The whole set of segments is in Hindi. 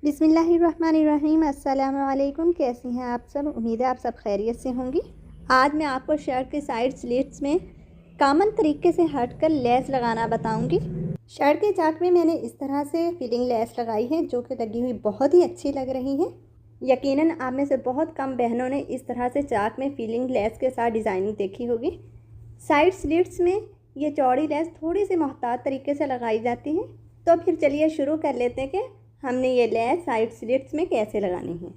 बिस्मिल्लाहिर्रहमानिर्रहीम। अस्सलाम वालेकुम। कैसी हैं आप सब? उम्मीद है आप सब खैरियत से होंगी। आज मैं आपको शर्ट के साइड स्लिट्स में कॉमन तरीके से हटकर लेस लगाना बताऊंगी। शर्ट के चाक में मैंने इस तरह से फिलिंग लेस लगाई है जो कि लगी हुई बहुत ही अच्छी लग रही है। यकीनन आप में से बहुत कम बहनों ने इस तरह से चाक में फिलिंग लेस के साथ डिज़ाइनिंग देखी होगी। साइड स्लिट्स में ये चौड़ी लेस थोड़ी सी मोहतात तरीके से लगाई जाती है। तो फिर चलिए शुरू कर लेते हैं कि हमने ये लेस साइड स्लिट्स में कैसे लगानी है।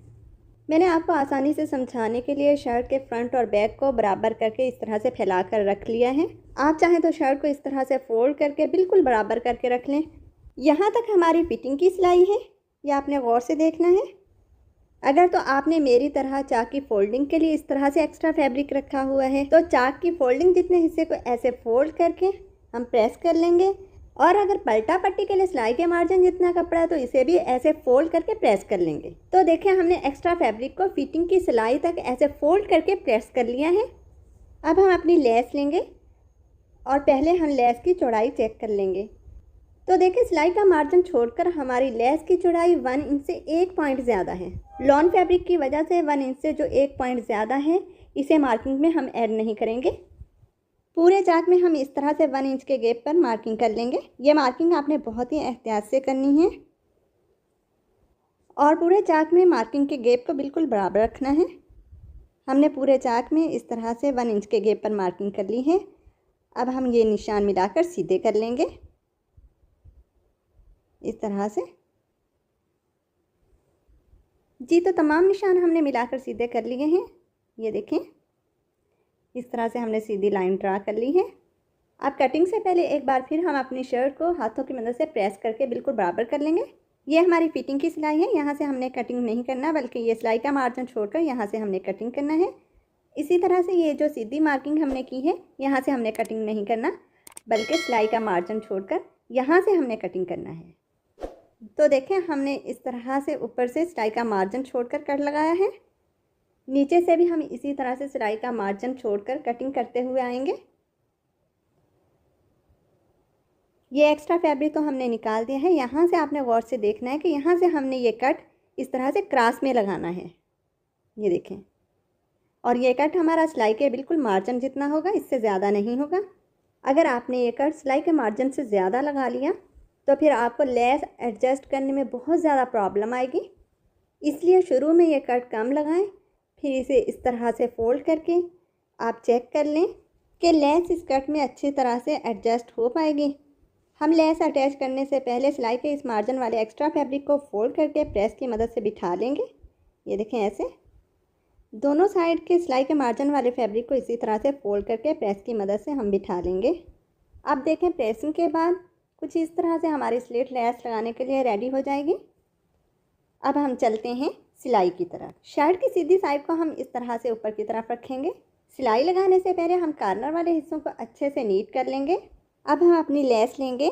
मैंने आपको आसानी से समझाने के लिए शर्ट के फ्रंट और बैक को बराबर करके इस तरह से फैला कर रख लिया है। आप चाहें तो शर्ट को इस तरह से फोल्ड करके बिल्कुल बराबर करके रख लें। यहाँ तक हमारी फिटिंग की सिलाई है, यह आपने गौर से देखना है। अगर तो आपने मेरी तरह चाक की फोल्डिंग के लिए इस तरह से एक्स्ट्रा फैब्रिक रखा हुआ है तो चाक की फोल्डिंग जितने हिस्से को ऐसे फोल्ड करके हम प्रेस कर लेंगे, और अगर पलटा पट्टी के लिए सिलाई के मार्जिन जितना कपड़ा है तो इसे भी ऐसे फोल्ड करके प्रेस कर लेंगे। तो देखें हमने एक्स्ट्रा फैब्रिक को फिटिंग की सिलाई तक ऐसे फोल्ड करके प्रेस कर लिया है। अब हम अपनी लेस लेंगे और पहले हम लेस की चौड़ाई चेक कर लेंगे। तो देखिए सिलाई का मार्जिन छोड़कर हमारी लेस की चौड़ाई 1 इंच से 1 पॉइंट ज़्यादा है। लॉन फैब्रिक की वजह से 1 इंच से जो 1 पॉइंट ज़्यादा है इसे मार्किंग में हम ऐड नहीं करेंगे। पूरे चाक में हम इस तरह से 1 इंच के गैप पर मार्किंग कर लेंगे। ये मार्किंग आपने बहुत ही एहतियात से करनी है और पूरे चाक में मार्किंग के गैप को बिल्कुल बराबर रखना है। हमने पूरे चाक में इस तरह से 1 इंच के गैप पर मार्किंग कर ली है। अब हम ये निशान मिलाकर सीधे कर लेंगे इस तरह से। जी, तो तमाम निशान हमने मिलाकर सीधे कर लिए हैं। ये देखें इस तरह से हमने सीधी लाइन ड्रा कर ली है। अब कटिंग से पहले एक बार फिर हम अपनी शर्ट को हाथों की मदद से प्रेस करके बिल्कुल बराबर कर लेंगे। ये हमारी फिटिंग की सिलाई है, यहाँ से हमने कटिंग नहीं करना बल्कि ये सिलाई का मार्जिन छोड़कर यहाँ से हमने कटिंग करना है। इसी तरह से ये जो सीधी मार्किंग हमने की है यहाँ से हमने कटिंग नहीं करना बल्कि सिलाई का मार्जिन छोड़कर यहाँ से हमने कटिंग करना है। तो देखें हमने इस तरह से ऊपर से सिलाई का मार्जिन छोड़कर कट लगाया है। नीचे से भी हम इसी तरह से सिलाई का मार्जिन छोड़कर कटिंग करते हुए आएंगे। ये एक्स्ट्रा फैब्रिक तो हमने निकाल दिया है। यहाँ से आपने गौर से देखना है कि यहाँ से हमने ये कट इस तरह से क्रॉस में लगाना है। ये देखें, और ये कट हमारा सिलाई के बिल्कुल मार्जिन जितना होगा, इससे ज़्यादा नहीं होगा। अगर आपने ये कट सिलाई के मार्जिन से ज़्यादा लगा लिया तो फिर आपको लेस एडजस्ट करने में बहुत ज़्यादा प्रॉब्लम आएगी। इसलिए शुरू में ये कट कम लगाएं, फिर इसे इस तरह से फोल्ड करके आप चेक कर लें कि लेस इस कट में अच्छी तरह से एडजस्ट हो पाएगी। हम लेस अटैच करने से पहले सिलाई के इस मार्जिन वाले एक्स्ट्रा फैब्रिक को फोल्ड करके प्रेस की मदद से बिठा लेंगे। ये देखें ऐसे दोनों साइड के सिलाई के मार्जिन वाले फैब्रिक को इसी तरह से फोल्ड करके प्रेस की मदद से हम बिठा लेंगे। अब देखें प्रेसिंग के बाद कुछ इस तरह से हमारी स्लिट लेस लगाने के लिए रेडी हो जाएगी। अब हम चलते हैं सिलाई की तरफ। शर्ट की सीधी साइड को हम इस तरह से ऊपर की तरफ रखेंगे। सिलाई लगाने से पहले हम कॉर्नर वाले हिस्सों को अच्छे से नीट कर लेंगे। अब हम अपनी लेस लेंगे।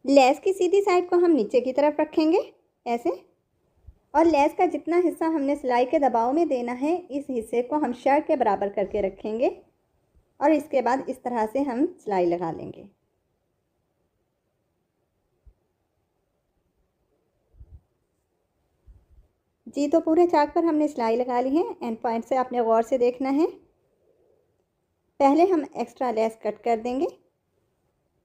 लेस की सीधी साइड को हम नीचे की तरफ रखेंगे ऐसे, और लेस का जितना हिस्सा हमने सिलाई के दबाव में देना है इस हिस्से को हम शर्ट के बराबर करके रखेंगे और इसके बाद इस तरह से हम सिलाई लगा लेंगे। जी, तो पूरे चाक पर हमने सिलाई लगा ली है। एंड पॉइंट से आपने गौर से देखना है। पहले हम एक्स्ट्रा लेस कट कर देंगे।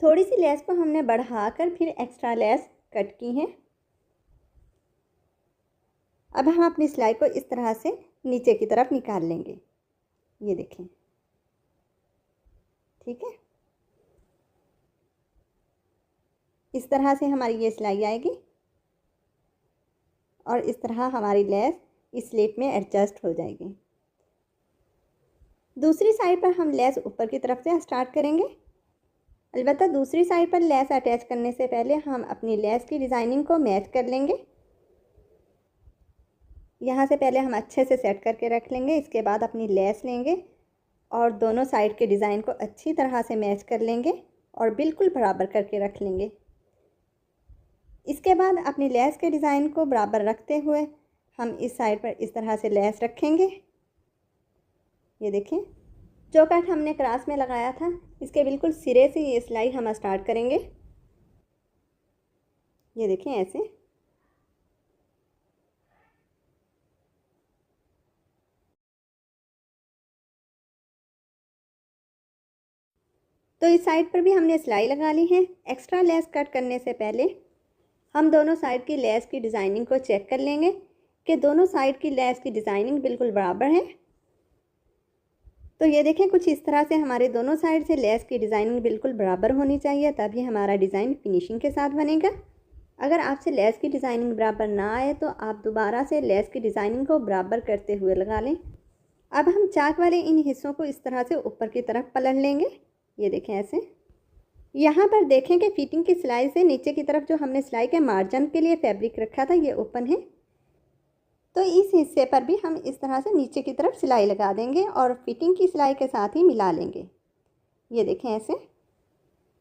थोड़ी सी लेस को हमने बढ़ाकर फिर एक्स्ट्रा लेस कट की है। अब हम अपनी सिलाई को इस तरह से नीचे की तरफ निकाल लेंगे। ये देखें, ठीक है। इस तरह से हमारी ये सिलाई आएगी और इस तरह हमारी लेस इस स्लिट में एडजस्ट हो जाएगी। दूसरी साइड पर हम लेस ऊपर की तरफ से स्टार्ट करेंगे। अलबत्ता दूसरी साइड पर लेस अटैच करने से पहले हम अपनी लेस की डिज़ाइनिंग को मैच कर लेंगे। यहाँ से पहले हम अच्छे से सेट करके रख लेंगे। इसके बाद अपनी लेस लेंगे और दोनों साइड के डिज़ाइन को अच्छी तरह से मैच कर लेंगे और बिल्कुल बराबर करके रख लेंगे। इसके बाद अपनी लेस के डिज़ाइन को बराबर रखते हुए हम इस साइड पर इस तरह से लेस रखेंगे। ये देखें, जो कट हमने क्रॉस में लगाया था इसके बिल्कुल सिरे से ये सिलाई हम स्टार्ट करेंगे। ये देखें ऐसे, तो इस साइड पर भी हमने सिलाई लगा ली है। एक्स्ट्रा लेस कट करने से पहले हम दोनों साइड की लेस की डिज़ाइनिंग को चेक कर लेंगे कि दोनों साइड की लेस की डिज़ाइनिंग बिल्कुल बराबर है। तो ये देखें, कुछ इस तरह से हमारे दोनों साइड से लेस की डिज़ाइनिंग बिल्कुल बराबर होनी चाहिए, तभी हमारा डिज़ाइन फिनिशिंग के साथ बनेगा। अगर आपसे लेस की डिज़ाइनिंग बराबर ना आए तो आप दोबारा से लेस की डिज़ाइनिंग को बराबर करते हुए लगा लें। अब हम चाक वाले इन हिस्सों को इस तरह से ऊपर की तरफ पलट लेंगे। ये देखें ऐसे। यहाँ पर देखें कि फिटिंग की सिलाई से नीचे की तरफ जो हमने सिलाई के मार्जिन के लिए फैब्रिक रखा था ये ओपन है, तो इस हिस्से पर भी हम इस तरह से नीचे की तरफ सिलाई लगा देंगे और फिटिंग की सिलाई के साथ ही मिला लेंगे। ये देखें ऐसे।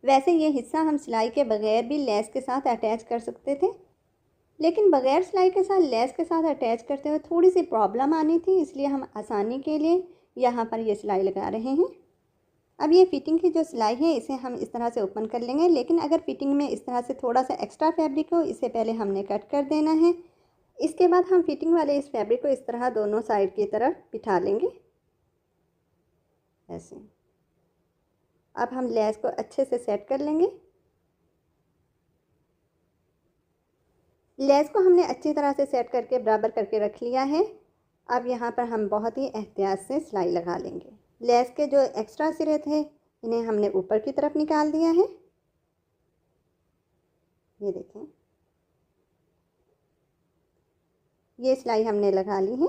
वैसे ये हिस्सा हम सिलाई के बगैर भी लेस के साथ अटैच कर सकते थे, लेकिन बगैर सिलाई के साथ लेस के साथ अटैच करते हुए थोड़ी सी प्रॉब्लम आनी थी, इसलिए हम आसानी के लिए यहाँ पर ये सिलाई लगा रहे हैं। अब ये फिटिंग की जो सिलाई है इसे हम इस तरह से ओपन कर लेंगे, लेकिन अगर फिटिंग में इस तरह से थोड़ा सा एक्स्ट्रा फैब्रिक हो इसे पहले हमने कट कर देना है। इसके बाद हम फिटिंग वाले इस फैब्रिक को इस तरह दोनों साइड की तरफ बिठा लेंगे ऐसे। अब हम लेस को अच्छे से सेट कर लेंगे। लेस को हमने अच्छी तरह से सेट करके बराबर करके रख लिया है। अब यहाँ पर हम बहुत ही एहतियात से सिलाई लगा लेंगे। लेस के जो एक्स्ट्रा सिरे थे इन्हें हमने ऊपर की तरफ निकाल दिया है। ये देखें, ये सिलाई हमने लगा ली है।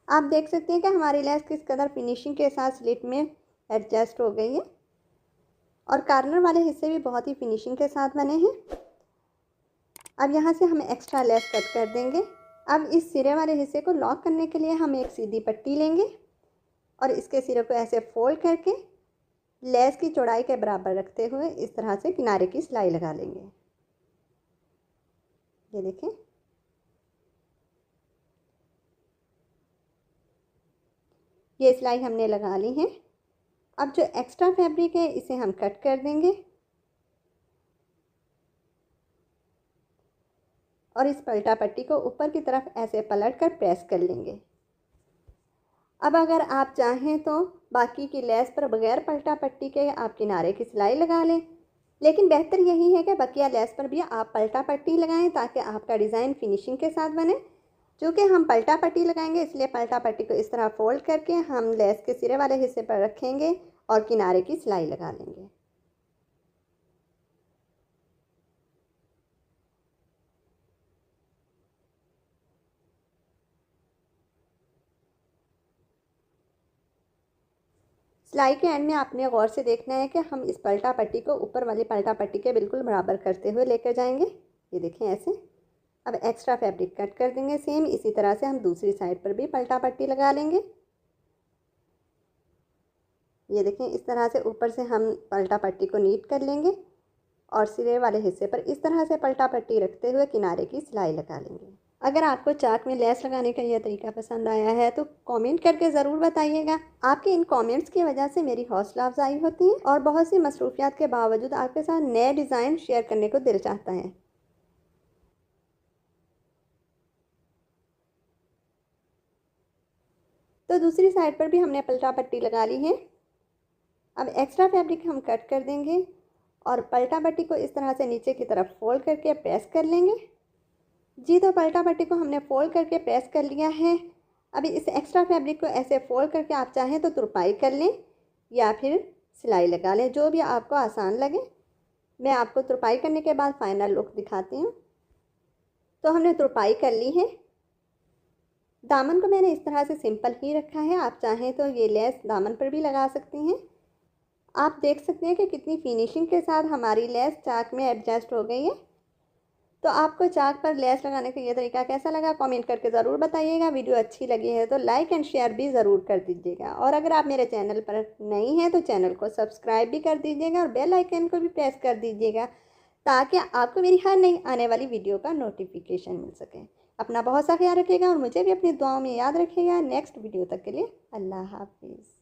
आप देख सकते हैं कि हमारी लेस किस कदर फिनिशिंग के साथ स्लिट में एडजस्ट हो गई है और कॉर्नर वाले हिस्से भी बहुत ही फिनिशिंग के साथ बने हैं। अब यहाँ से हम एक्स्ट्रा लेस कट कर देंगे। अब इस सिरे वाले हिस्से को लॉक करने के लिए हम एक सीधी पट्टी लेंगे और इसके सिरे को ऐसे फोल्ड करके लेस की चौड़ाई के बराबर रखते हुए इस तरह से किनारे की सिलाई लगा लेंगे। ये देखें, ये सिलाई हमने लगा ली है। अब जो एक्स्ट्रा फैब्रिक है इसे हम कट कर देंगे और इस पलटा पट्टी को ऊपर की तरफ ऐसे पलट कर प्रेस कर लेंगे। अब अगर आप चाहें तो बाकी की लेस पर बगैर पलटा पट्टी के आप किनारे की सिलाई लगा लें, लेकिन बेहतर यही है कि बकिया लेस पर भी आप पलटा पट्टी लगाएं ताकि आपका डिज़ाइन फिनिशिंग के साथ बने। चूँकि हम पलटा पट्टी लगाएंगे इसलिए पलटा पट्टी को इस तरह फोल्ड करके हम लेस के सिरे वाले हिस्से पर रखेंगे और किनारे की सिलाई लगा लेंगे। सिलाई के एंड में आपने गौर से देखना है कि हम इस पलटा पट्टी को ऊपर वाली पलटा पट्टी के बिल्कुल बराबर करते हुए लेकर जाएंगे। ये देखें ऐसे। अब एक्स्ट्रा फैब्रिक कट कर देंगे। सेम इसी तरह से हम दूसरी साइड पर भी पलटा पट्टी लगा लेंगे। ये देखें, इस तरह से ऊपर से हम पलटा पट्टी को नीट कर लेंगे और सिरे वाले हिस्से पर इस तरह से पलटा पट्टी रखते हुए किनारे की सिलाई लगा लेंगे। अगर आपको चाक में लेस लगाने का यह तरीका पसंद आया है तो कमेंट करके ज़रूर बताइएगा। आपके इन कमेंट्स की वजह से मेरी हौसला अफजाई होती है और बहुत सी मसरूफियात के बावजूद आपके साथ नए डिज़ाइन शेयर करने को दिल चाहता है। तो दूसरी साइड पर भी हमने पलटा पट्टी लगा ली है। अब एक्स्ट्रा फैब्रिक हम कट कर देंगे और पलटा पट्टी को इस तरह से नीचे की तरफ फोल्ड करके प्रेस कर लेंगे। जी, तो पलटा पट्टी को हमने फोल्ड करके प्रेस कर लिया है। अभी इस एक्स्ट्रा फैब्रिक को ऐसे फोल्ड करके आप चाहें तो तुरपाई कर लें या फिर सिलाई लगा लें, जो भी आपको आसान लगे। मैं आपको तुरपाई करने के बाद फाइनल लुक दिखाती हूँ। तो हमने तुरपाई कर ली है। दामन को मैंने इस तरह से सिंपल ही रखा है। आप चाहें तो ये लेस दामन पर भी लगा सकती हैं। आप देख सकते हैं कि कितनी फिनिशिंग के साथ हमारी लेस चाक में एडजस्ट हो गई है। तो आपको चाक पर लेस लगाने का ये तरीका कैसा लगा कमेंट करके ज़रूर बताइएगा। वीडियो अच्छी लगी है तो लाइक एंड शेयर भी ज़रूर कर दीजिएगा और अगर आप मेरे चैनल पर नई हैं तो चैनल को सब्सक्राइब भी कर दीजिएगा और बेल आइकन को भी प्रेस कर दीजिएगा ताकि आपको मेरी हर नई आने वाली वीडियो का नोटिफिकेशन मिल सके। अपना बहुत सा ख्याल रखिएगा और मुझे भी अपनी दुआओं में याद रखिएगा। नेक्स्ट वीडियो तक के लिए अल्लाह हाफिज़।